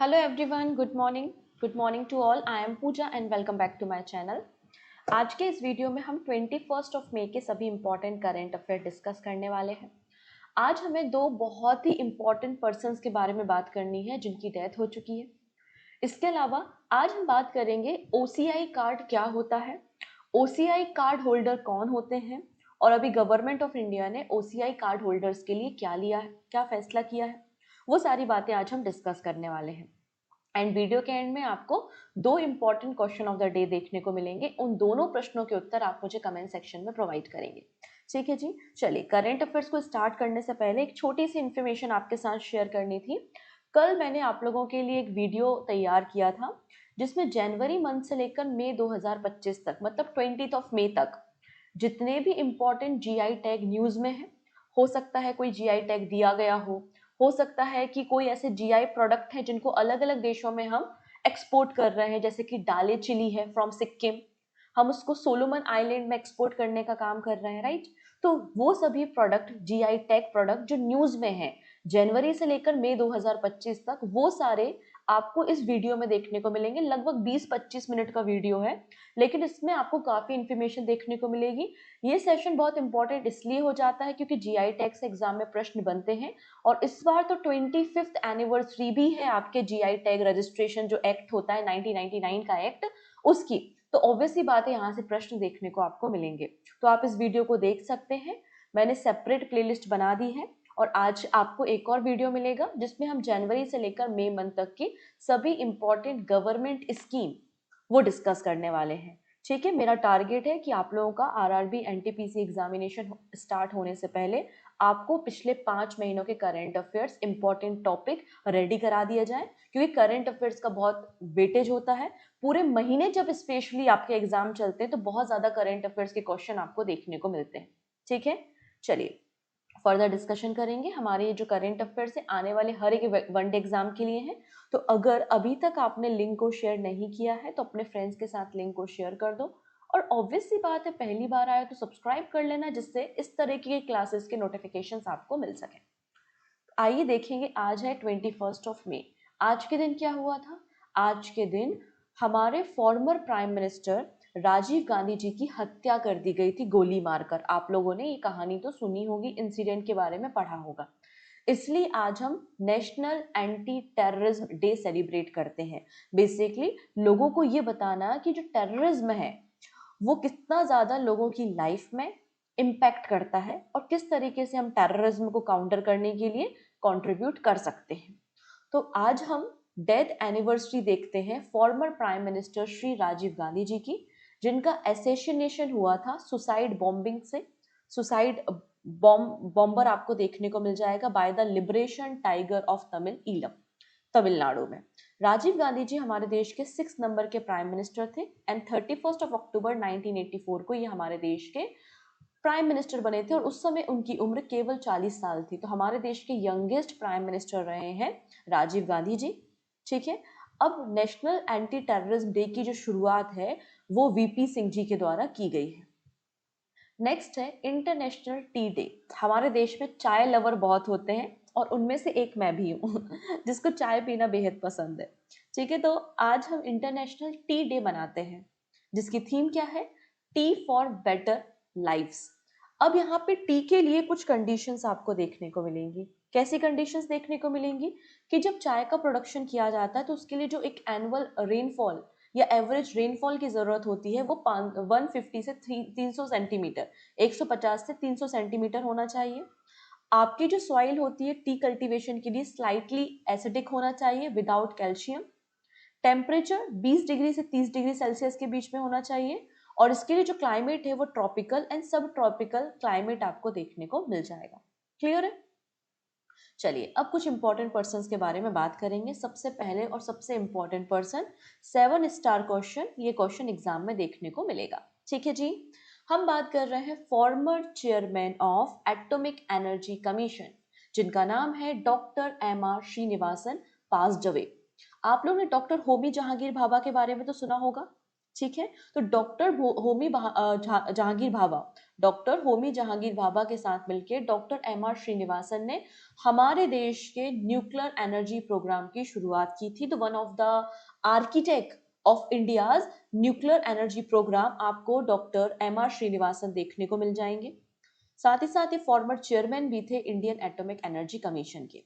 Hello everyone, good morning. Good morning to all. I am Pooja and welcome back to my channel. आज के इस video में हम 21st of May के सभी इंपॉर्टेंट करंट अफेयर डिस्कस करने वाले हैं। आज हमें दो बहुत ही इंपॉर्टेंट पर्सन्स के बारे में बात करनी है जिनकी डेथ हो चुकी है। इसके अलावा आज हम बात करेंगे OCI कार्ड क्या होता है, OCI कार्ड होल्डर कौन होते हैं और अभी गवर्नमेंट ऑफ इंडिया ने OCI कार्ड होल्डर्स के लिए क्या लिया है, क्या फैसला किया है, वो सारी बातें आज हम डिस्कस करने वाले हैं। एंड वीडियो के एंड में आपको दो important question of the day देखने को मिलेंगे। उन दोनों प्रश्नों के उत्तर आप मुझे कमेंट सेक्शन में प्रोवाइड करेंगे। ठीक है जी, चलिए करंट अफेयर्स को स्टार्ट करने से पहले एक छोटी सी इन्फॉर्मेशन आपके साथ शेयर करनी थी। कल मैंने आप लोगों के लिए एक वीडियो तैयार किया था जिसमें जनवरी मंथ से लेकर मई 2025 तक, मतलब 20 ऑफ मई तक जितने भी इंपॉर्टेंट जीआई टैग न्यूज में है, हो सकता है कोई जीआई टैग दिया गया हो सकता है कि कोई ऐसे जीआई प्रोडक्ट हैं जिनको अलग अलग देशों में हम एक्सपोर्ट कर रहे हैं, जैसे कि डाले चिली है फ्रॉम सिक्किम, हम उसको सोलोमन आइलैंड में एक्सपोर्ट करने का काम कर रहे हैं, राइट। तो वो सभी प्रोडक्ट जीआई टैग प्रोडक्ट जो न्यूज में है जनवरी से लेकर मई 2025 तक, वो सारे आपको इस वीडियो में देखने को मिलेंगे। लगभग 20-25 मिनट का वीडियो है, लेकिन इसमें आपको काफी इंफॉर्मेशन देखने को मिलेगी। ये सेशन बहुत इंपॉर्टेंट इसलिए हो जाता है क्योंकि जीआई टैग से एग्जाम में प्रश्न बनते हैं और इस बार तो 25th एनिवर्सरी भी है आपके जीआई टैग रजिस्ट्रेशन जो एक्ट होता है 1999 का एक्ट, उसकी। तो ऑब्वियसली बात है, यहाँ से प्रश्न देखने को आपको मिलेंगे। तो आप इस वीडियो को देख सकते हैं, मैंने सेपरेट प्लेलिस्ट बना दी है और आज आपको एक और वीडियो मिलेगा जिसमें हम जनवरी से लेकर मई मंथ तक की सभी इंपॉर्टेंट गवर्नमेंट स्कीम वो डिस्कस करने वाले हैं। ठीक है, मेरा टारगेट है कि आप लोगों का आरआरबी एनटीपीसी एग्जामिनेशन स्टार्ट होने से पहले आपको पिछले 5 महीनों के current affairs important topic ready करा दिया जाए, क्योंकि करंट अफेयर्स का बहुत वेटेज होता है। पूरे महीने जब स्पेशली आपके एग्जाम चलते हैं तो बहुत ज्यादा करंट अफेयर्स के क्वेश्चन आपको देखने को मिलते हैं। ठीक है, चलिए फर्दर डिस्कशन करेंगे। हमारे ये जो करंट अफेयर्स है आने वाले हर एक वनडे एग्जाम के लिए है। तो अगर अभी तक आपने लिंक को शेयर नहीं किया है तो अपने फ्रेंड्स के साथ लिंक को शेयर कर दो, और ऑब्वियस सी बात है पहली बार आए तो सब्सक्राइब कर लेना जिससे इस तरह की क्लासेस के नोटिफिकेशंस आपको मिल सके। आइए देखेंगे, आज है 21st ऑफ मई। आज के दिन क्या हुआ था? आज के दिन हमारे former prime minister Rajiv Gandhi ji की हत्या कर दी गई थी गोली मारकर। आप लोगों ने ये कहानी तो सुनी होगी, इंसिडेंट के बारे में पढ़ा होगा। इसलिए आज हम national anti terrorism day celebrate करते हैं। बेसिकली लोगों को ये बताना कि जो टेररिज्म है वो कितना ज्यादा लोगों की लाइफ में इम्पैक्ट करता है और किस तरीके से हम टेररिज्म को काउंटर करने के लिए कंट्रीब्यूट कर सकते हैं। तो आज हम डेथ एनिवर्सरी देखते हैं former prime minister Shri Rajiv Gandhi ji की, जिनका एसेसिनेशन हुआ था सुसाइड बॉम्बिंग से। सुसाइड बॉम्बर आपको देखने को मिल जाएगा by the liberation tiger of Tamil Eelam, Tamil Nadu में। राजीव गांधी जी हमारे देश के 6 नंबर के प्राइम मिनिस्टर थे एंड 31 ऑफ अक्टूबर 1984 को ये हमारे देश के प्राइम मिनिस्टर बने थे और उस समय उनकी उम्र केवल 40 साल थी। तो हमारे देश के यंगेस्ट प्राइम मिनिस्टर रहे हैं राजीव गांधी जी। ठीक है, अब नेशनल एंटी टेररिज्म डे की जो शुरुआत है वो वीपी सिंह जी के द्वारा की गई है। नेक्स्ट है इंटरनेशनल टी डे। हमारे देश में चाय लवर बहुत होते हैं और उनमें से एक मैं भी हूँ जिसको चाय पीना बेहद पसंद है। ठीक है, तो आज हम इंटरनेशनल टी डे मनाते हैं जिसकी थीम क्या है? Tea for better lifes. अब यहाँ पे टी के लिए कुछ कंडीशंस आपको देखने को मिलेंगी। कैसी कंडीशंस देखने को मिलेंगी कि जब चाय का प्रोडक्शन किया जाता है तो उसके लिए जो एक एनुअल रेनफॉल या एवरेज रेनफॉल की जरूरत होती है वो 150 से 300 सेंटीमीटर, 150 से 300 सेंटीमीटर होना चाहिए। आपकी जो सॉइल होती है टी कल्टीवेशन के लिए स्लाइटली एसिडिक होना चाहिए विदाउट कैल्शियम। टेम्परेचर 20 डिग्री से 30 डिग्री सेल्सियस के बीच में होना चाहिए और इसके लिए जो क्लाइमेट है वो ट्रॉपिकल एंड सब ट्रॉपिकल क्लाइमेट आपको देखने को मिल जाएगा। क्लियर है? चलिए अब कुछ इंपॉर्टेंट पर्सन के बारे में बात करेंगे। सबसे पहले और सबसे इंपॉर्टेंट पर्सन, 7 स्टार क्वेश्चन, ये क्वेश्चन एग्जाम में देखने को मिलेगा। ठीक है जी, हम बात कर रहे हैं former chairman of atomic energy commission, जिनका नाम है doctor MR Srinivasan passed away. आप लोग ने डॉक्टर होमी जहांगीर भाभा के बारे में तो सुना होगा। ठीक है, तो डॉक्टर होमी जहांगीर भाभा, डॉक्टर होमी जहांगीर भाभा के साथ मिलकर डॉक्टर एम.आर. श्रीनिवासन ने हमारे देश के न्यूक्लियर एनर्जी प्रोग्राम की शुरुआत की थी। तो one of the architect of India's nuclear energy programme आपको डॉक्टर एम.आर. श्रीनिवासन देखने को मिल जाएंगे। साथ ही साथ ये फॉर्मर चेयरमैन भी थे इंडियन एटॉमिक एनर्जी कमीशन के।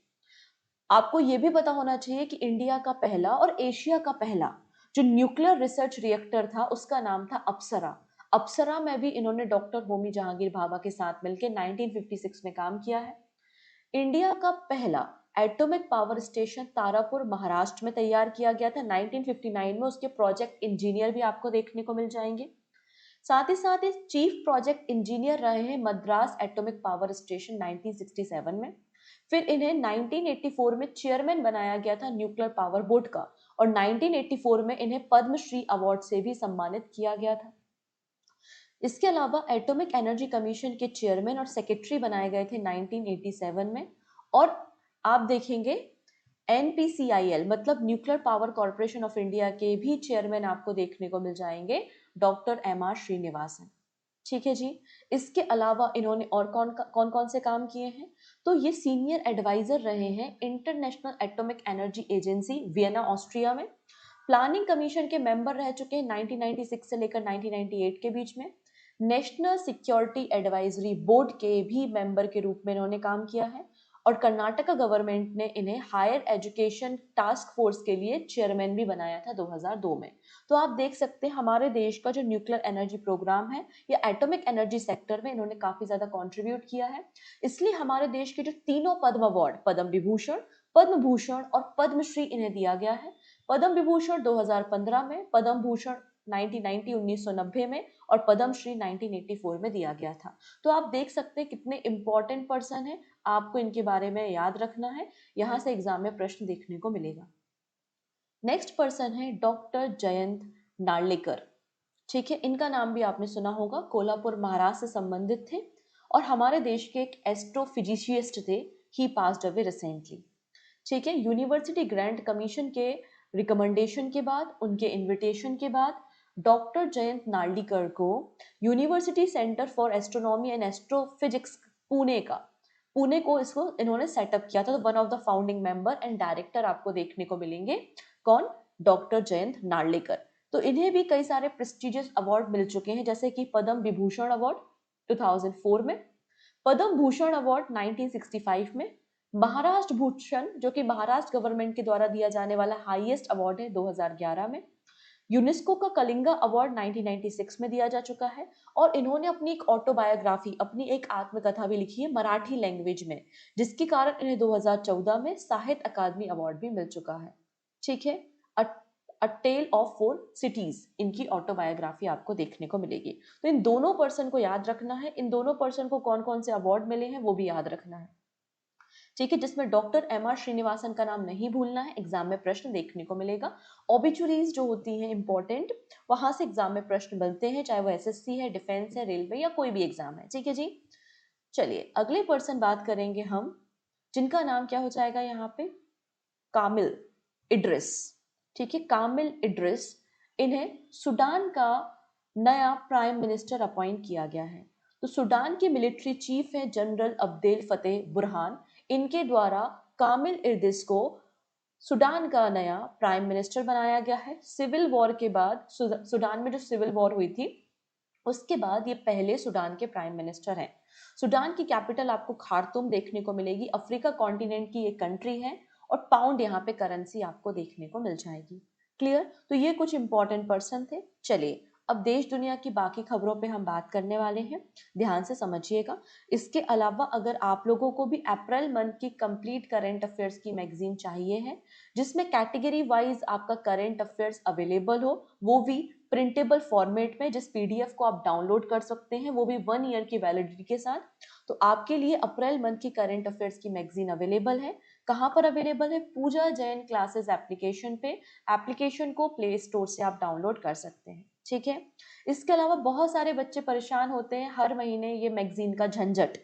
आपको ये भी पता होना चाहिए कि इंडिया का पहला और एशिया का पहला जो न्यूक्लियर रिसर्च रिएक्टर था उसका नाम था अप्सरा। अप्सरा में भी इन्होंने डॉक्टर होमी जहांगीर भाभा के साथ मिलकर 1956 में काम किया है। इंडिया का पहला atomic power station Tarapur Maharashtra में तैयार किया गया था 1959 में। उसके प्रोजेक्ट इंजीनियर भी आपको देखने को मिल जाएंगे। साथ ही चीफ प्रोजेक्ट इंजीनियर रहे हैं मद्रास एटॉमिक पावर स्टेशन 1967 में। फिर इन्हें 1984 में चेयरमैन बनाया गया था न्यूक्लियर पावर बोर्ड का और 1984 में इन्हें पद्मश्री अवार्ड से भी सम्मानित किया गया था। इसके अलावा एटॉमिक एनर्जी कमीशन के चेयरमैन और सेक्रेटरी बनाए गए थे 1987 में। और आप देखेंगे NPCIL मतलब nuclear power corporation of India के भी चेयरमैन आपको देखने को मिल जाएंगे डॉक्टर एम.आर. श्रीनिवासन। ठीक है जी। इसके अलावा इन्होंने और कौन कौन से काम किए हैं, तो ये सीनियर एडवाइजर रहे हैं international atomic energy agency Vienna Austria में। प्लानिंग कमीशन के मेंबर रह चुके हैं 1996 से लेकर 1998 के बीच में। नेशनल सिक्योरिटी एडवाइजरी बोर्ड के भी मेंबर के रूप में इन्होंने काम किया है। और कर्नाटका गवर्नमेंट ने इन्हें हायर एजुकेशन टास्क फोर्स के लिए चेयरमैन भी बनाया था 2002 में। तो आप देख सकते हैं हमारे देश का जो न्यूक्लियर एनर्जी प्रोग्राम है या एटॉमिक एनर्जी सेक्टर में इन्होंने काफी ज्यादा कंट्रीब्यूट किया है। इसलिए हमारे देश के जो तीनों पद्म अवार्ड पद्म विभूषण, पद्म भूषण और पद्मश्री इन्हें दिया गया है। पद्म विभूषण 2015 में, पद्म भूषण 1990 में और पद्मश्री 1984 में दिया गया था। तो आप देख सकते हैं कितने इंपॉर्टेंट पर्सन है, आपको इनके बारे में याद रखना है। यहां से एग्जाम में प्रश्न देखने को मिलेगा। नेक्स्ट पर्सन है डॉक्टर जयंत नार्लिकर। ठीक है, इनका नाम भी आपने सुना होगा, कोल्हापुर महाराष्ट्र से संबंधित थे और हमारे देश के एक एस्ट्रोफिजिशिस्ट थे। ही पास्ड अवे रिसेंटली। ठीक है, यूनिवर्सिटी ग्रांट कमीशन के रिकमेंडेशन के बाद, उनके इनविटेशन के बाद डॉक्टर जयंत नार्लिकर को university centre for astronomy and astrophysics Pune को इसको इन्होंने सेटअप किया था। तो one of the founding member and director आपको देखने को मिलेंगे कौन, डॉक्टर जयंत नार्लिकर। तो इन्हें भी कई सारे प्रेस्टिजियस अवार्ड मिल चुके हैं, जैसे कि पद्म विभूषण अवार्ड 2004 में, पद्म भूषण अवार्ड 1965 में, महाराष्ट्र भूषण जो कि महाराष्ट्र गवर्नमेंट के द्वारा दिया जाने वाला हाईएस्ट अवार्ड है 2011 में, यूनेस्को का कलिंगा अवार्ड 1996 में दिया जा चुका है। और इन्होंने अपनी एक ऑटोबायोग्राफी, अपनी एक आत्मकथा भी लिखी है मराठी लैंग्वेज में, जिसके कारण इन्हें 2014 में साहित्य अकादमी अवार्ड भी मिल चुका है। ठीक है, अ टेल ऑफ 4 सिटीज इनकी ऑटोबायोग्राफी आपको देखने को मिलेगी। तो इन दोनों पर्सन को याद रखना है, इन दोनों पर्सन को कौन कौन से अवार्ड मिले हैं वो भी याद रखना है। ठीक है, जिसमें डॉक्टर एम.आर. श्रीनिवासन का नाम नहीं भूलना है, एग्जाम में प्रश्न देखने को मिलेगा। ऑबिचुरीज जो होती हैं इंपॉर्टेंट, वहां से एग्जाम में प्रश्न बनते हैं, चाहे वो एसएससी है, डिफेंस है, रेलवे या कोई भी एग्जाम है। ठीक है जी। चलिए अगले पर्सन बात करेंगे हम, जिनका नाम क्या हो जाएगा यहाँ पे, कामिल इड्रिस। ठीक है, कामिल इड्रिस, इन्हें सूडान का नया प्राइम मिनिस्टर अपॉइंट किया गया है। तो सूडान के मिलिट्री चीफ है जनरल अब्देल फतेह बुरहान। इनके द्वारा कामिल इड्रिस को सूडान का नया प्राइम मिनिस्टर बनाया गया है। सिविल वॉर के बाद, सूडान में जो सिविल वॉर हुई थी उसके बाद ये पहले सूडान के प्राइम मिनिस्टर हैं। सूडान की कैपिटल आपको खार्तूम देखने को मिलेगी। अफ्रीका कॉन्टिनेंट की ये कंट्री है और पाउंड यहाँ पे करेंसी आपको देखने को मिल जाएगी। क्लियर? तो ये कुछ इंपॉर्टेंट पर्सन थे। चलिए अब देश दुनिया की बाकी खबरों पे हम बात करने वाले हैं, ध्यान से समझिएगा। इसके अलावा अगर आप लोगों को भी अप्रैल मंथ की कंप्लीट करंट अफेयर्स की मैगजीन चाहिए है, जिसमें कैटेगरी वाइज आपका करंट अफेयर्स अवेलेबल हो, वो भी प्रिंटेबल फॉर्मेट में, जिस पीडीएफ को आप डाउनलोड कर सकते हैं, वो भी 1 ईयर की वैलिडिटी के साथ, तो आपके लिए अप्रैल मंथ की करंट अफेयर्स की मैगजीन अवेलेबल है। कहाँ पर अवेलेबल है? पूजा जैन क्लासेस एप्लीकेशन पे। एप्लीकेशन को प्ले स्टोर से आप डाउनलोड कर सकते हैं। ठीक है, इसके अलावा बहुत सारे बच्चे परेशान होते हैं हर महीने ये मैगजीन का झंझट,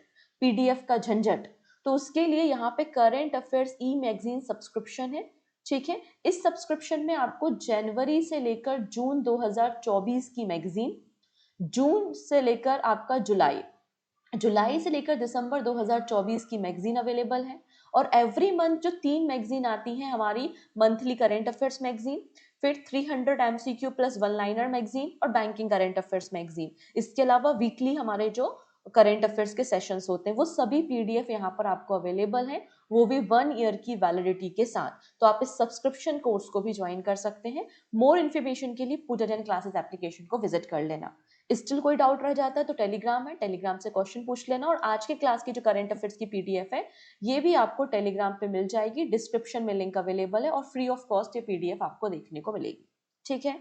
पीडीएफ का झंझट, तो उसके लिए यहाँ पे current affairs e magazine subscription है। ठीक है, इस सब्सक्रिप्शन में आपको जनवरी से लेकर जून 2024 की मैगजीन, जून से लेकर आपका जुलाई जुलाई से लेकर दिसंबर 2024 की मैगजीन अवेलेबल है। और एवरी मंथ जो 3 मैगजीन आती हैं हमारी, मंथली करंट अफेयर्स मैगजीन, फिर 300 MCQ plus one liner magazine और बैंकिंग करंट अफेयर्स मैगजीन। इसके अलावा वीकली हमारे जो करंट अफेयर्स के सेशंस होते हैं वो सभी पीडीएफ यहाँ पर आपको अवेलेबल है, वो भी 1 ईयर की वैलिडिटी के साथ। तो आप इस सब्सक्रिप्शन कोर्स को भी ज्वाइन कर सकते हैं। मोर इन्फॉर्मेशन के लिए पूजा जैन क्लासेस एप्लीकेशन को विजिट कर लेना। स्टिल कोई डाउट रह जाता है तो टेलीग्राम है, टेलीग्राम से क्वेश्चन पूछ लेना। और आज के क्लास की जो करंट अफेयर्स की पीडीएफ है ये भी आपको टेलीग्राम पे मिल जाएगी, डिस्क्रिप्शन में लिंक अवेलेबल है और फ्री ऑफ कॉस्ट ये पीडीएफ आपको देखने को मिलेगी। ठीक है,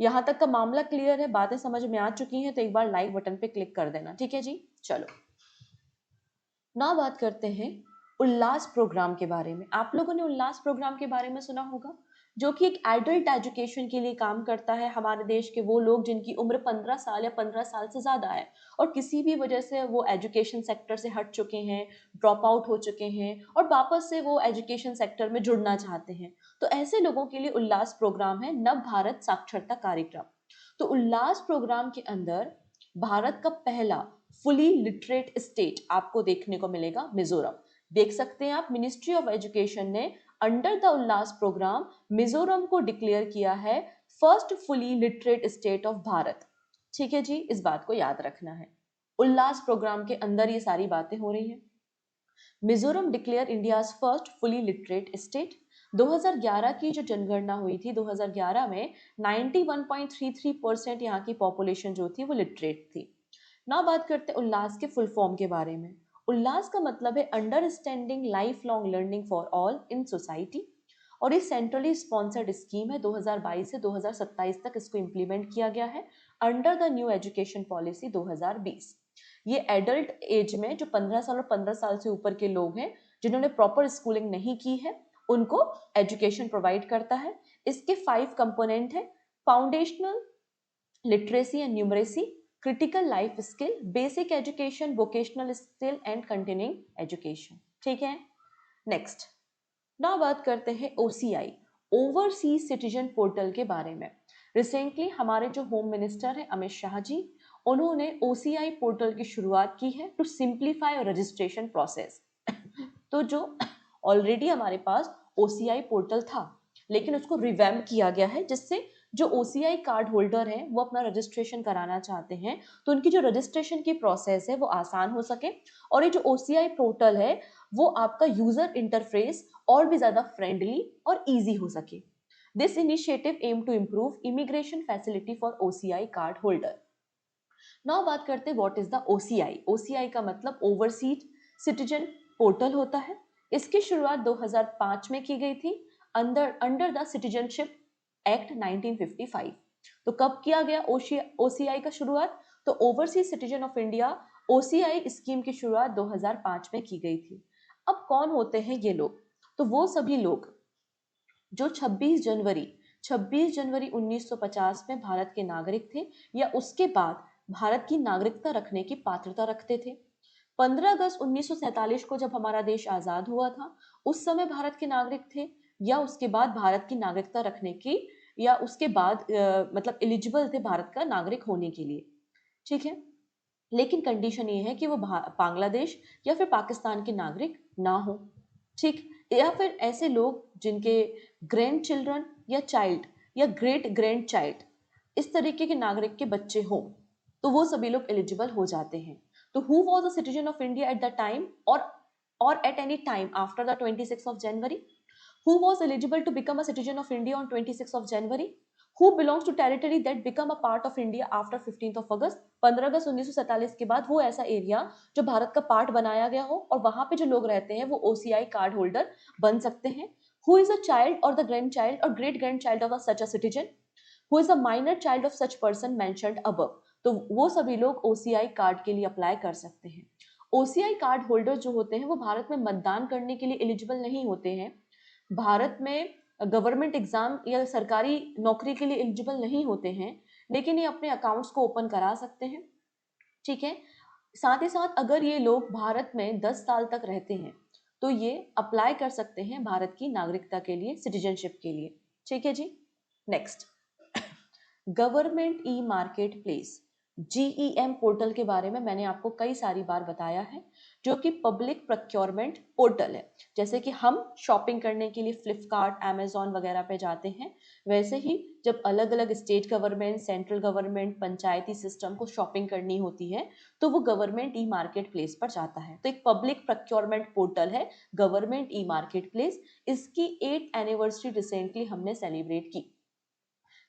यहाँ तक का मामला क्लियर है, बातें समझ में आ चुकी हैं तो एक बार लाइक बटन पे क्लिक कर देना। ठीक है जी, चलो ना बात करते हैं उल्लास प्रोग्राम के बारे में। आप लोगों ने उल्लास प्रोग्राम के बारे में सुना होगा, जो कि एक एडल्ट एजुकेशन के लिए काम करता है। हमारे देश के वो लोग जिनकी उम्र 15 साल या 15 साल से ज़्यादा है और किसी भी वजह से वो एजुकेशन सेक्टर से हट चुके हैं, ड्रॉप आउट हो चुके हैं और वापस से वो एजुकेशन सेक्टर में जुड़ना चाहते हैं, तो ऐसे लोगों के लिए उल्लास प्रोग्राम है नव भारत साक्षरता कार्यक्रम। तो उल्लास प्रोग्राम के अंदर भारत का पहला फुली लिटरेट स्टेट आपको देखने को मिलेगा, मिजोरम। देख सकते हैं आप, मिनिस्ट्री ऑफ एजुकेशन ने under the Ullas programme Mizoram को डिक्लेयर किया है first fully literate state of Bharat. ठीक है जी, इस बात को याद रखना है। उल्लास प्रोग्राम के अंदर ये सारी बातें हो रही हैं। Mizoram declare India's first fully literate state. 2011 की जो जनगणना हुई थी, 2011 में 91.33% यहाँ की पॉपुलेशन जो थी वो लिटरेट थी। ना बात करते उल्लास के फुल फॉर्म के बारे में। उल्लास का मतलब है understanding life long learning for all in society और ये सेंट्रली स्पॉन्सर्ड स्कीम है। 2022 से 2027 तक इसको इम्प्लीमेंट किया गया है under the new education policy 2020। ये एडल्ट एज में जो 15 साल और 15 साल से ऊपर के लोग हैं जिन्होंने प्रॉपर स्कूलिंग नहीं की है उनको एजुकेशन प्रोवाइड करता है। इसके 5 कंपोनेंट है, foundational literacy and numeracy, critical life skill, basic education, vocational skill and continuing education. ठीक है, नेक्स्ट ना बात करते हैं ओसीआई, ओवरसीज सिटीजन पोर्टल के बारे में। रिसेंटली हमारे जो होम मिनिस्टर हैं अमित शाह जी, उन्होंने ओसीआई पोर्टल की शुरुआत की है टू सिंप्लीफाई रजिस्ट्रेशन प्रोसेस। तो जो ऑलरेडी हमारे पास ओसीआई पोर्टल था लेकिन उसको रिवैम्प किया गया है, जिससे जो ओसीआई कार्ड होल्डर हैं वो अपना रजिस्ट्रेशन कराना चाहते हैं तो उनकी जो रजिस्ट्रेशन की प्रोसेस है वो आसान हो सके। और ये जो ओसीआई पोर्टल है वो आपका यूजर इंटरफेस और भी ज्यादा फ्रेंडली और इजी हो सके। This initiative aim to improve immigration facility for OCI card holder. Now बात करते हैं what is the OCI. OCI का मतलब ओवरसीज सिटीजन पोर्टल होता है। इसकी शुरुआत 2005 में की गई थी अंडर द सिटीजनशिप एक्ट 1955। तो कब किया गया ओसीआई का शुरुआत? तो overseas citizen of India OCI scheme की शुरुआत 2005 में की गई थी। अब कौन होते हैं ये लोग? तो वो सभी लोग जो 26 जनवरी 1950 में भारत के नागरिक थे या उसके बाद भारत की नागरिकता रखने की पात्रता रखते थे। 15 अगस्त 1947 को जब हमारा देश आजाद हुआ था उस समय भारत के नागरिक थे या उसके बाद भारत की नागरिकता रखने की या उसके बाद मतलब एलिजिबल थे भारत का नागरिक होने के लिए। ठीक है, लेकिन कंडीशन ये है कि वो बांग्लादेश या फिर पाकिस्तान के नागरिक ना हो। ठीक, या फिर ऐसे लोग जिनके ग्रैंड चिल्ड्रन या चाइल्ड या ग्रेट ग्रैंड चाइल्ड इस तरीके के नागरिक के बच्चे हों तो वो सभी लोग एलिजिबल हो जाते हैं। तो who was a citizen of India at the time और at any time after the 26th of January? Who was eligible to become a citizen of India on 26th of January? Who belongs to territory that become a part of India after 15th of August? 15 अगस्त 1947 के बाद वो ऐसा area जो भारत का part बनाया गया हो और वहां पे जो लोग रहते हैं वो ओसीआई कार्ड होल्डर बन सकते हैं। Who is a child or the grandchild or great grandchild of such a citizen? Who is a minor child of such person mentioned above? तो वो सभी लोग ओसीआई कार्ड के लिए अप्लाई कर सकते हैं। ओसीआई कार्ड होल्डर जो होते हैं वो भारत में मतदान करने के लिए एलिजिबल नहीं होते हैं, भारत में गवर्नमेंट एग्जाम या सरकारी नौकरी के लिए एलिजिबल नहीं होते हैं, लेकिन ये अपने अकाउंट्स को ओपन करा सकते हैं। ठीक है, साथ ही साथ अगर ये लोग भारत में 10 साल तक रहते हैं तो ये अप्लाई कर सकते हैं भारत की नागरिकता के लिए, सिटीजनशिप के लिए। ठीक है जी, next government e market place. GEM portal के बारे में मैंने आपको कई सारी बार बताया है, जो कि पब्लिक प्रोक्योरमेंट पोर्टल है। जैसे कि हम शॉपिंग करने के लिए फ्लिपकार्ट, अमेजोन वगैरह पे जाते हैं, वैसे ही जब अलग अलग स्टेट गवर्नमेंट, सेंट्रल गवर्नमेंट, पंचायती सिस्टम को शॉपिंग करनी होती है तो वो गवर्नमेंट ई मार्केट प्लेस पर जाता है। तो एक पब्लिक प्रोक्योरमेंट पोर्टल है गवर्नमेंट ई मार्केट प्लेस। इसकी 8th एनिवर्सरी रिसेंटली हमने सेलिब्रेट की।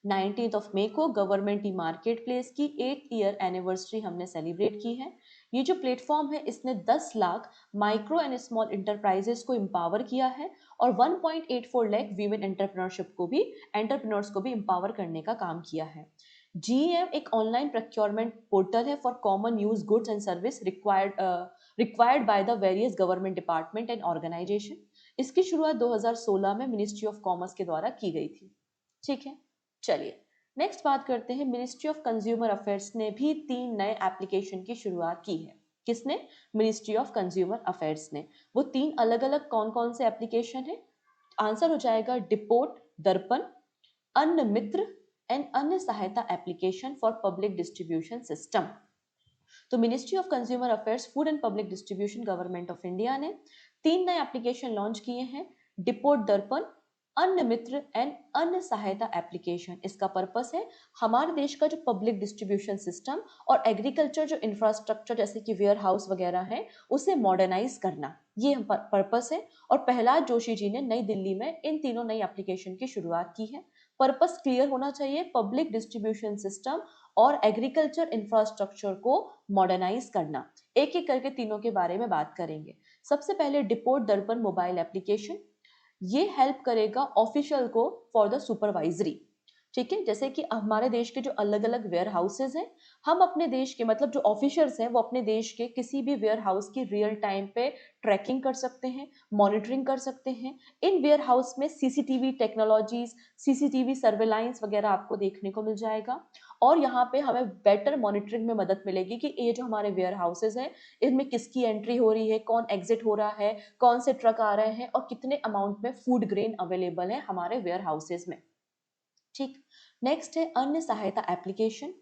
19 मई को गवर्नमेंट ई मार्केट प्लेस की 8th ईयर एनिवर्सरी हमने सेलिब्रेट की है। ये जो प्लेटफॉर्म है इसने 10 lakh micro and small enterprises को एम्पावर किया है और 1.84 लाख वीमेन एंटरप्रेन्योर्स को भी एम्पावर करने का काम किया है। GEM एक ऑनलाइन प्रोक्योरमेंट पोर्टल है for common use goods and service required by the various government department and organisation. इसकी शुरुआत 2016 में मिनिस्ट्री ऑफ कॉमर्स के द्वारा की गई थी। ठीक है, चलिए नेक्स्ट बात करते हैं। मिनिस्ट्री ऑफ कंज्यूमर अफेयर्स ने भी 3 नए एप्लीकेशन की शुरुआत की है। किसने? मिनिस्ट्री ऑफ कंज्यूमर अफेयर्स ने। वो 3 अलग अलग कौन कौन से एप्लीकेशन है? आंसर हो जाएगा डिपोट दर्पण, अन्न मित्र एंड अन्य सहायता application for public distribution system. तो ministry of consumer affairs, food and public distribution, government of India ने 3 नए एप्लीकेशन लॉन्च किए हैं। डिपोट दर्पण, अन्न मित्र एंड अन्य सहायता एप्लीकेशन। इसका पर्पस है हमारे देश का जो पब्लिक डिस्ट्रीब्यूशन सिस्टम और एग्रीकल्चर जो इंफ्रास्ट्रक्चर जैसे कि वेयर हाउस वगैरह है उसे मॉडर्नाइज करना, ये पर्पस है। और प्रहलाद जोशी जी ने नई दिल्ली में इन तीनों नई एप्लीकेशन की शुरुआत की है। पर्पस क्लियर होना चाहिए, पब्लिक डिस्ट्रीब्यूशन सिस्टम और एग्रीकल्चर इंफ्रास्ट्रक्चर को मॉडर्नाइज करना। एक एक करके तीनों के बारे में बात करेंगे। सबसे पहले डिपोट दर्पण मोबाइल एप्लीकेशन, ये हेल्प करेगा ऑफिशियल को फॉर द सुपरवाइजरी। ठीक है, जैसे कि हमारे देश के जो अलग अलग वेयर हाउसेज हैं, हम अपने देश के मतलब जो ऑफिसर्स हैं वो अपने देश के किसी भी वेयर हाउस की रियल टाइम पे ट्रैकिंग कर सकते हैं, मॉनिटरिंग कर सकते हैं। इन वेयर हाउस में सीसीटीवी टेक्नोलॉजीज, सीसीटीवी सर्वेलाइंस वगैरह आपको देखने को मिल जाएगा और यहाँ पे हमें बेटर मॉनिटरिंग में मदद मिलेगी कि ये जो हमारे वेयर हाउसेज हैं इनमें किसकी एंट्री हो रही है, कौन एग्जिट हो रहा है, कौन से ट्रक आ रहे हैं और कितने अमाउंट में फूड ग्रेन अवेलेबल है हमारे वेयर हाउसेज में। ठीक, नेक्स्ट है अन्य सहायता एप्लीकेशन।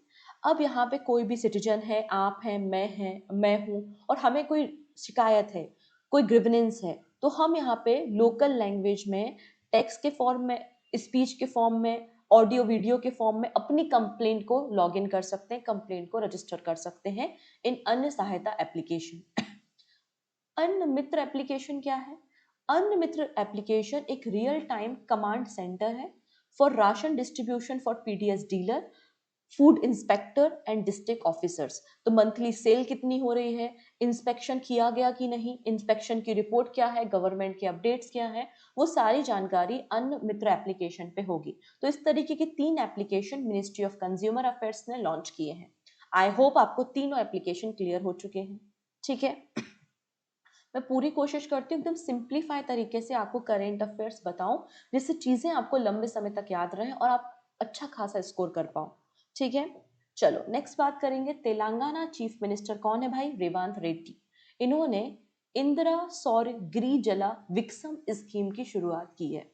अब यहाँ पे कोई भी सिटीजन है, आप हैं, मैं हूँ और हमें कोई शिकायत है, कोई ग्रीवेंस है, तो हम यहाँ पे लोकल लैंग्वेज में, टेक्स्ट के फॉर्म में, स्पीच के फॉर्म में, ऑडियो वीडियो के फॉर्म में अपनी कंप्लेंट को लॉग इन कर सकते हैं, कंप्लेंट को रजिस्टर कर सकते हैं इन अन्य सहायता एप्लीकेशन। अन्न मित्र एप्लीकेशन क्या है? अन्न मित्र एप्लीकेशन एक रियल टाइम कमांड सेंटर है for ration distribution for PDS dealer, food inspector and district officers. तो मंथली सेल कितनी हो रही है, इंस्पेक्शन किया गया कि नहीं, इंस्पेक्शन की रिपोर्ट क्या है, गवर्नमेंट के अपडेट्स क्या है, वो सारी जानकारी अन्न मित्र एप्लीकेशन पे होगी। तो इस तरीके की 3 application ministry of consumer affairs ने लॉन्च किए हैं। आई होप आपको तीनों एप्लीकेशन क्लियर हो चुके हैं। ठीक है, मैं पूरी कोशिश करती हूँ एकदम सिंप्लीफाई तरीके से आपको करेंट अफेयर्स बताऊं, जिससे चीजें आपको लंबे समय तक याद रहें और आप अच्छा खासा स्कोर कर पाओ। ठीक है, चलो नेक्स्ट बात करेंगे। तेलंगाना चीफ मिनिस्टर कौन है भाई? रेवंत रेड्डी। इन्होंने इंदिरा सौर गृह जला विकसम स्कीम की शुरुआत की है।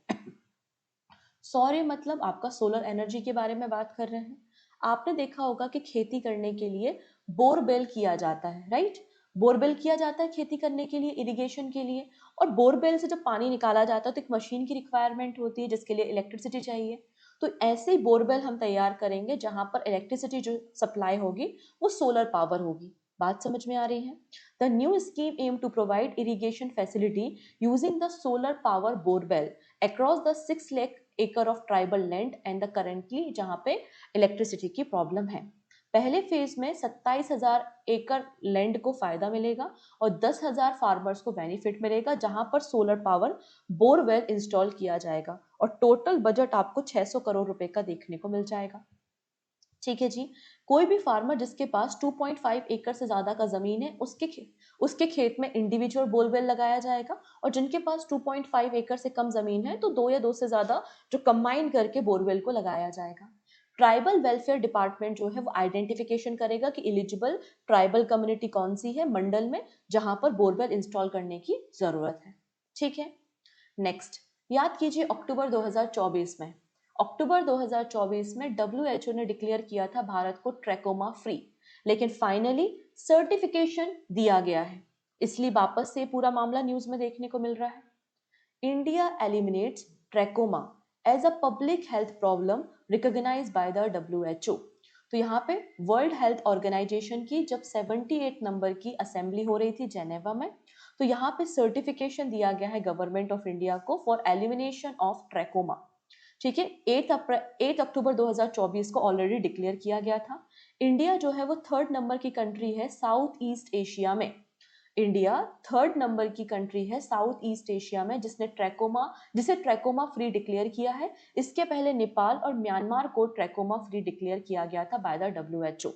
सौर्य मतलब आपका सोलर एनर्जी के बारे में बात कर रहे हैं। आपने देखा होगा कि खेती करने के लिए बोरवेल किया जाता है, राइट? बोरवेल किया जाता है खेती करने के लिए, इरिगेशन के लिए। और बोरवेल से जब पानी निकाला जाता है तो एक मशीन की रिक्वायरमेंट होती है जिसके लिए इलेक्ट्रिसिटी चाहिए। तो ऐसे ही बोरवेल हम तैयार करेंगे जहां पर इलेक्ट्रिसिटी जो सप्लाई होगी वो सोलर पावर होगी। बात समझ में आ रही है? The new scheme aim to provide irrigation facility using the solar power borewell across the 6 lakh एकड़ of tribal land and the currently जहां पे इलेक्ट्रिसिटी की प्रॉब्लम है। पहले फेज में 27,000 एकड़ लैंड को फायदा मिलेगा और 10,000 फार्मर्स को बेनिफिट मिलेगा जहां पर सोलर पावर बोरवेल इंस्टॉल किया जाएगा और टोटल बजट आपको 600 करोड़ रुपए का देखने को मिल जाएगा। ठीक है जी, कोई भी फार्मर जिसके पास 2.5 एकड़ से ज्यादा का जमीन है उसके खेत में इंडिविजुअल बोरवेल लगाया जाएगा और जिनके पास 2.5 एकड़ से कम जमीन है तो 2 या 2 से ज्यादा जो कंबाइन करके बोरवेल को लगाया जाएगा। ट्राइबल वेलफेयर डिपार्टमेंट जो है वो आइडेंटिफिकेशन करेगा कि एलिजिबल ट्राइबल कम्युनिटी कौन सी है मंडल में जहां पर बोरवेल इंस्टॉल करने की जरूरत है। ठीक है, नेक्स्ट याद कीजिए अक्टूबर 2024 में अक्टूबर 2024 में WHO ने डिक्लेयर किया था भारत को ट्रैकोमा फ्री, लेकिन फाइनली सर्टिफिकेशन दिया गया है, इसलिए वापस से पूरा मामला न्यूज में देखने को मिल रहा है। India eliminates trachoma as a public health problem recognised by the WHO। तो यहाँ पे वर्ल्ड हेल्थ ऑर्गेनाइजेशन की जब 78 नंबर की असेंबली हो रही थी जेनेवा में, तो यहाँ पे सर्टिफिकेशन दिया गया है गवर्नमेंट ऑफ इंडिया को फॉर एलिमिनेशन ऑफ ट्रैकोमा। ठीक है, 8 अक्टूबर 2024 को ऑलरेडी डिक्लेयर किया गया था। इंडिया जो है वो 3rd नंबर की कंट्री है साउथ ईस्ट एशिया में। इंडिया 3rd नंबर की कंट्री है साउथ ईस्ट एशिया में जिसे ट्रैकोमा फ्री डिक्लेयर किया है। इसके पहले नेपाल और म्यांमार को ट्रैकोमा फ्री डिक्लेयर किया गया था बाय द WHO।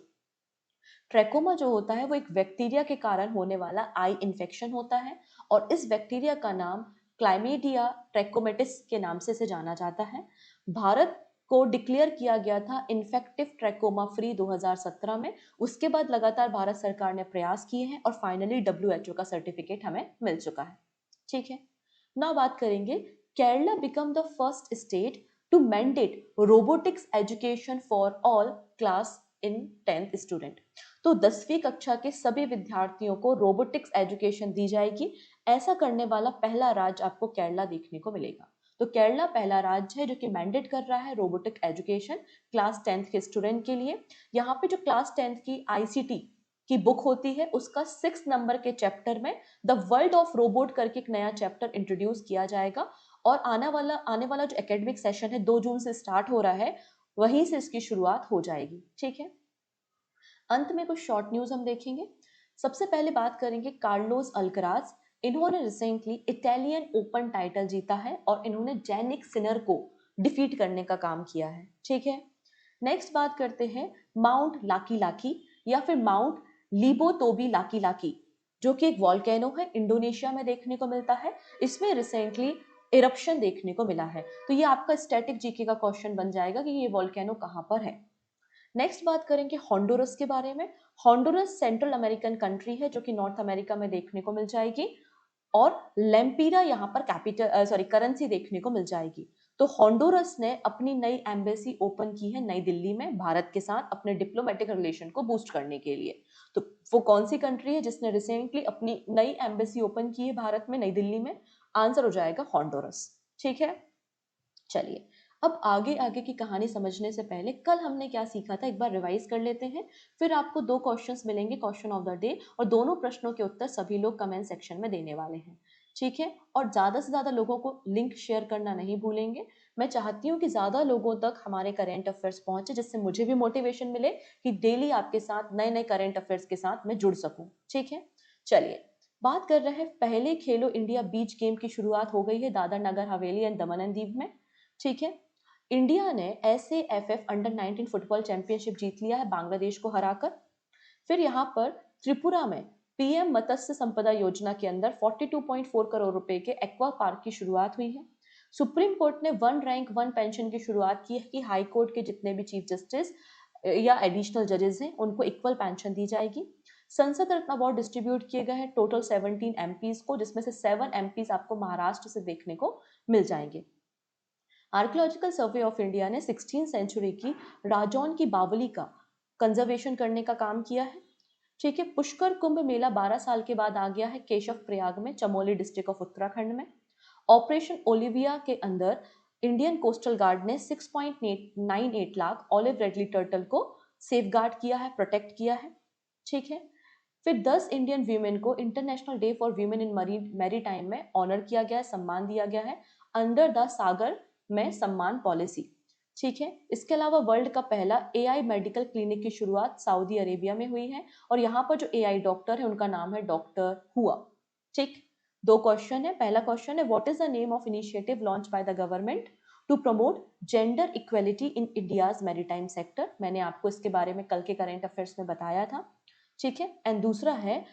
ट्रैकोमा जो होता है वो एक बैक्टीरिया के कारण होने वाला आई इन्फेक्शन होता है और इस बैक्टीरिया का नाम क्लाइमीडिया ट्रैकोमेटिस के नाम से इसे जाना जाता है। भारत को डिक्लेयर किया गया था इन्फेक्टिव ट्रैकोमा फ्री 2017 में। उसके बाद लगातार भारत सरकार ने प्रयास किए हैं और फाइनली WHO का सर्टिफिकेट हमें मिल चुका है। ठीक है, now बात करेंगे Kerala become the first state to mandate robotics education for all class in 10th student. तो 10वीं कक्षा के सभी विद्यार्थियों को रोबोटिक्स एजुकेशन दी जाएगी। ऐसा करने वाला पहला राज्य आपको केरला देखने को मिलेगा। तो केरला पहला राज्य है जो कि मैंडेट कर रहा है रोबोटिक एजुकेशन क्लास 10th के स्टूडेंट के लिए। यहाँ पे जो क्लास 10th की ICT की बुक होती है उसका 6 नंबर के चैप्टर में द वर्ल्ड ऑफ रोबोट करके एक नया चैप्टर इंट्रोड्यूस किया जाएगा और आने वाला जो एकेडमिक सेशन है 2 जून से स्टार्ट हो रहा है, वहीं से इसकी शुरुआत हो जाएगी। ठीक है, अंत में कुछ शॉर्ट न्यूज हम देखेंगे। सबसे पहले बात करेंगे कार्लोस अल्कराज। इन्होंने रिसेंटली इटालियन ओपन टाइटल जीता है और इन्होंने जैनिक सिनर को डिफीट करने का काम किया है। ठीक है, नेक्स्ट बात करते हैं माउंट लाकी लाकी या फिर माउंट लिबोतोबी लाकी लाकी, जो कि एक वॉल्केनो है, इंडोनेशिया में देखने को मिलता है। इसमें रिसेंटली इरप्शन देखने को मिला है। तो ये आपका स्टैटिक जीके का क्वेश्चन बन जाएगा कि ये वॉल्केनो कहाँ पर है। नेक्स्ट बात करेंगे हॉन्डुरस के बारे में। हॉन्डुरस सेंट्रल अमेरिकन कंट्री है जो कि नॉर्थ अमेरिका में देखने को मिल जाएगी और लेम्पीरा यहाँ पर करेंसी देखने को मिल जाएगी। तो हॉन्डुरस ने अपनी नई एम्बेसी ओपन की है नई दिल्ली में भारत के साथ अपने डिप्लोमेटिक रिलेशन को बूस्ट करने के लिए। तो वो कौन सी कंट्री है जिसने रिसेंटली अपनी नई एम्बेसी ओपन की है भारत में नई दिल्ली में? आंसर हो जाएगा हॉन्डुरस। ठीक है, चलिए अब आगे आगे की कहानी समझने से पहले कल हमने क्या सीखा था एक बार रिवाइज कर लेते हैं। फिर आपको 2 क्वेश्चंस मिलेंगे क्वेश्चन ऑफ द डे और दोनों प्रश्नों के उत्तर सभी लोग कमेंट सेक्शन में देने वाले हैं। ठीक है, और ज़्यादा से ज़्यादा लोगों को लिंक शेयर करना नहीं भूलेंगे। मैं चाहती हूँ कि ज़्यादा लोगों तक हमारे करेंट अफेयर्स पहुँचे जिससे मुझे भी मोटिवेशन मिले कि डेली आपके साथ नए नए करेंट अफेयर्स के साथ मैं जुड़ सकूँ। ठीक है, चलिए बात कर रहे हैं पहले खेलो इंडिया बीच गेम की शुरुआत हो गई है Dadar Nagar Haveli and Daman and Diu में। ठीक है, इंडिया ने SAFF अंडर 19 फुटबॉल चैंपियनशिप जीत लिया है बांग्लादेश को हराकर। फिर यहाँ पर त्रिपुरा में PM मत्स्य संपदा योजना के अंदर 42.4 करोड़ रुपए के एक्वा पार्क की शुरुआत हुई है। सुप्रीम कोर्ट ने 1 रैंक 1 पेंशन की शुरुआत की है कि हाई कोर्ट के जितने भी चीफ जस्टिस या एडिशनल जजेस हैं उनको इक्वल पेंशन दी जाएगी। संसद रत्न अवार्ड डिस्ट्रीब्यूट किए गए हैं टोटल 17 MPs को, जिसमें से 7 MPs आपको महाराष्ट्र से देखने को मिल जाएंगे। आर्कियोलॉजिकल सर्वे ऑफ इंडिया ने 16th सेंचुरी की राजौन की बावली का कंजर्वेशन करने का काम किया है। ठीक है, पुष्कर कुंभ मेला 12 साल के बाद आ गया है केशव प्रयाग में, चमोली डिस्ट्रिक्ट ऑफ उत्तराखंड में। ऑपरेशन ओलिविया के अंदर इंडियन कोस्टल गार्ड ने 6.98 लाख ऑलिव रेडली टर्टल को सेफगार्ड किया है, प्रोटेक्ट किया है। ठीक है, फिर 10 इंडियन वीमेन को international day for women in maritime में ऑनर किया गया है, सम्मान दिया गया है अंडर द सागर में सम्मान पॉलिसी। ठीक है, इसके अलावा वर्ल्ड का पहला AI मेडिकल क्लिनिक की शुरुआत सऊदी अरेबिया में हुई है और यहाँ पर जो AI डॉक्टर है उनका नाम है डॉक्टर हुआ। ठीक, 2 क्वेश्चन है। पहला क्वेश्चन है what is the name of initiative launch by the government to promote gender equality in India's maritime sector. मैंने आपको इसके बारे में कल के करंट अफेयर्स में बताया था। ठीक है, एंड दूसरा है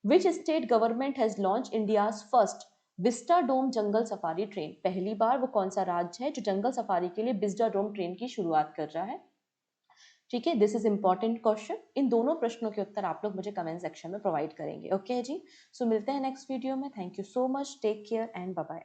which state government has launch India's first vista dome jungle safari train. पहली बार वो कौन सा राज्य है जो जंगल सफारी के लिए विस्टा डोम ट्रेन की शुरुआत कर रहा है? ठीक है, दिस इज इंपॉर्टेंट क्वेश्चन। इन दोनों प्रश्नों के उत्तर आप लोग मुझे कमेंट सेक्शन में प्रोवाइड करेंगे। ओके जी, सो मिलते हैं नेक्स्ट वीडियो में। Thank you so much, take care and bye bye.